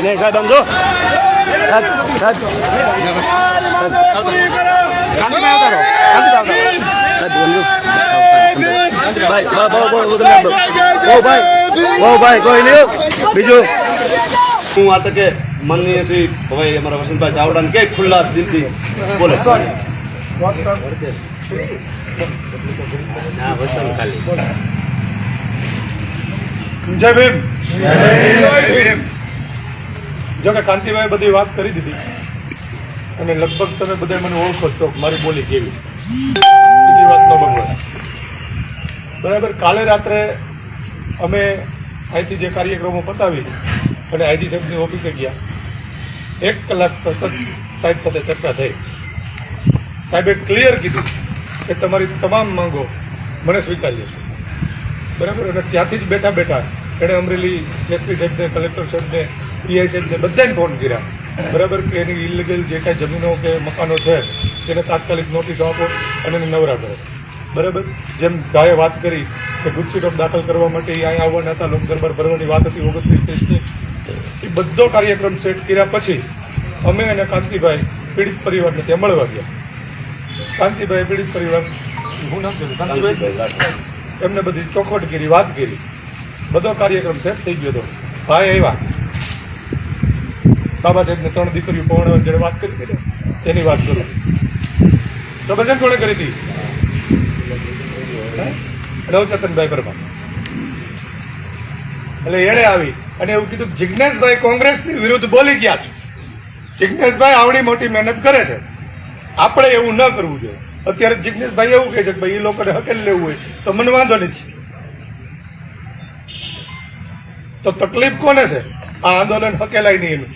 નહીં સાહેબ આમ જો સાહેબ ભાઈ કોઈ નહીં બીજું હું આ તકે માનનીય શ્રી ભાઈ અમારા વસંતભાઈ ચાવડાને કે ખુલ્લાસ દિલથી બોલે જય ભીમ. જો કે કાંતિભાઈ બધી વાત કરી દીધી અને લગભગ તમે બધા મને ઓળખો છો મારી બોલી કેવી બીજી વાત ન બગડે. બરાબર. કાલે રાત્રે અમે અહીંથી જે કાર્યક્રમો પતાવી અને આઈજી સાહેબની ઓફિસે ગયા. 1 કલાક સતત સાહેબ સાથે ચર્ચા થઈ. સાહેબે ક્લિયર કીધું કે તમારી તમામ માંગો મને સ્વીકાર્ય છે. બરાબર. અને ત્યાંથી જ બેઠા બેઠા એણે અમરેલી એસપી સાહેબને, કલેક્ટર સાહેબને, પીઆઈ સાહેબને બધાને ફોન કર્યા. બરાબર. કે એની ઇલીગલ જે કાંઈ જમીનો કે મકાનો છે એને તાત્કાલિક નોટિસો આપો અને એને નવરા કરો. બરાબર. જેમ ગાયે વાત કરી કે ગુજસીટોપ દાખલ કરવા માટે અહીંયા આવવાના હતા, લોક દરબાર ભરવાની વાત હતી 29-30ની. એ બધો કાર્યક્રમ સેટ કર્યા પછી અમે અને કાંતિભાઈ પીડિત પરિવારને ત્યાં મળવા ગયા. કાંતિભાઈ પીડિત પરિવાર હું નામ કરું કાંતિભાઈ એમને બધી ચોખવટ કરી, વાત કરી, બધો કાર્યક્રમ સેટ થઈ ગયો હતો. ભાઈ આવ્યા, બાબા સાહેબને 3 દીકરીઓ પવણવાની જેને વાત કરી હતી તેની વાત કરું. પ્રવચન કોણે કરી હતી? રવચંદનભાઈ પરમાર. એટલે એણે આવી અને એવું કીધું જિજ્ઞેશભાઈ કોંગ્રેસની વિરુદ્ધ બોલી ગયા છે. જિજ્ઞેશભાઈ આવડી મોટી મહેનત કરે છે, આપણે એવું ન કરવું જોઈએ. અત્યારે જિજ્ઞેશભાઈ એવું કહે છે કે ભાઈ એ લોકોને હકેલ લેવું હોય તો મને વાંધો નથી. તો તકલીફ કોને છે? આ આંદોલન હકેલાય નહીં એનું.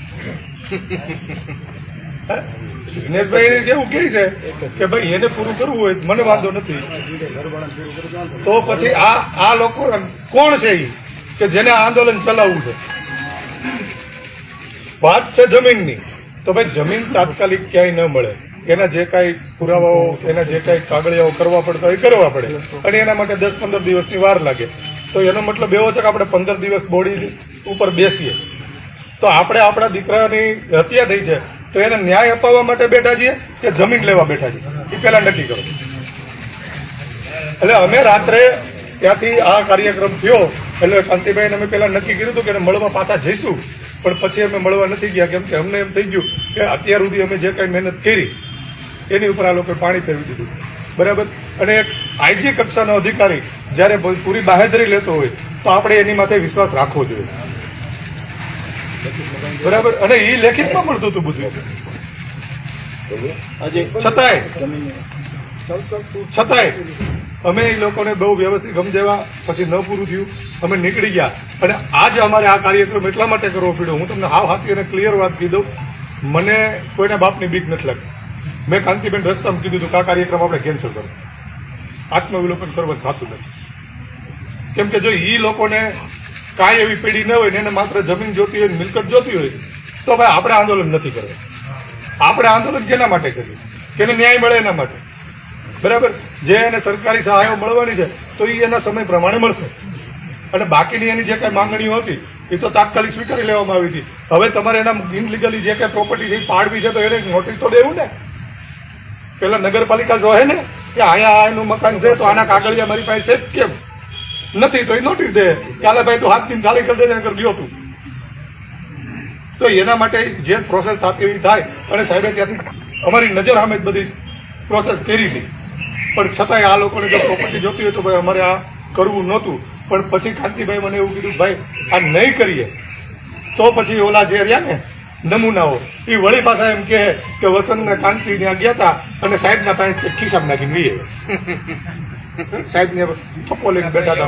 જિજ્ઞેશભાઈ એવું કહે છે કે ભાઈ એને પૂરું કરવું હોય મને વાંધો નથી. તો પછી આ લોકો કોણ છે એ કે જેને આંદોલન ચલાવવું છે? વાત છે જમીનની. તો ભાઈ જમીન તાત્કાલિક ક્યાંય ન મળે. એના જે કાંઈ પુરાવાઓ, એના જે કાંઈ કાગળિયાઓ કરવા પડતા હોય એ કરવા પડે અને એના માટે 10-15 દિવસની વાર લાગે. તો એનો મતલબ એવો છે કે આપણે 15 દિવસ બોડી ઉપર બેસીએ તો આપણે આપણા દીકરાની હત્યા થઈ છે તો એને ન્યાય અપાવવા માટે બેઠા છીએ કે જમીન લેવા બેઠા છીએ એ પહેલા નક્કી કરો. એટલે અમે રાત્રે ત્યાંથી આ કાર્યક્રમ થયો એટલે કાંતિભાઈને અમે પહેલા નક્કી કર્યું હતું કે મળવા પાછા જઈશું, પણ પછી અમે મળવા નથી ગયા. કેમ કે અમને એમ થઈ ગયું કે અત્યાર સુધી અમે જે કાંઈ મહેનત કરી એની ઉપર આ લોકોએ પાણી ફેરવી દીધું. બરાબર. અને એક આઈજી કક્ષાનો અધિકારી જ્યારે પૂરી બાહેધરી લેતો હોય તો આપણે એની માથે વિશ્વાસ રાખવો જોઈએ. બરાબર. અને એ લેખિતમાં મળતું હતું બધું. છતાંય અમે એ લોકોને બહુ વ્યવસ્થિત ગમજેવા પછી ન પૂરું થયું અમે નીકળી ગયા. અને આજ અમારે આ કાર્યક્રમ એટલા માટે કરવો પડ્યો. હું તમને હાવ સાચી અને ક્લિયર વાત કહી દઉં, મને કોઈના બાપની બીક નથી લાગતી. મેં કાંતિબેન રસ્તામાં કીધું હતું કે આ કાર્યક્રમ આપણે કેન્સલ કરો, આત્મવિલોપન કરવા થતું નથી. કેમ કે જો એ લોકોને કાંઈ એવી પેઢી ન હોય ને એને માત્ર જમીન જોતી હોય, મિલકત જોતી હોય તો ભાઈ આપણે આંદોલન નથી કરવું. આપણે આંદોલન કેના માટે કરીએ? કેને ન્યાય મળે એના માટે. બરાબર. જે એને સરકારી સહાયો મળવાની છે તો એ એના સમય પ્રમાણે મળશે અને બાકીની એની જે કાંઈ માંગણીઓ હતી એ તો તાત્કાલિક સ્વીકારી લેવામાં આવી હતી. હવે તમારે એના ઇનલીગલી જે કાંઈ પ્રોપર્ટી છે પાડવી છે તો એને નોટિસ તો દેવું ને. પેલા નગરપાલિકા જોહે ને કે અહીંયા એનું મકાન છે તો આના કાગળિયા મારી પાસે છે કેમ નથી, તો એ નોટિસ દે ચાલે ભાઈ તું 7 દિન ખાલી કરી દે ગયો તું. તો એના માટે જે પ્રોસેસ થતી એવી થાય. અને સાહેબે ત્યાંથી અમારી નજર સામે જ બધી પ્રોસેસ કરી હતી, પણ છતાંય આ લોકોને જો પ્રોપર્ટી જોતી હોય તો ભાઈ અમારે આ કરવું નહોતું. પણ પછી કાંતિભાઈ મને એવું કીધું ભાઈ આ નહીં કરીએ તો પછી ઓલા જે રહ્યા ને નમૂનાઓ એ વળી પાછા એમ કહે કે વસંતને કાંતિ ત્યાં ગયા હતા અને સાહેબના પાસે ખિસ્સામાં નાખીને લઈએ. સાહેબને થપ્પો લઈને બેઠા હતા.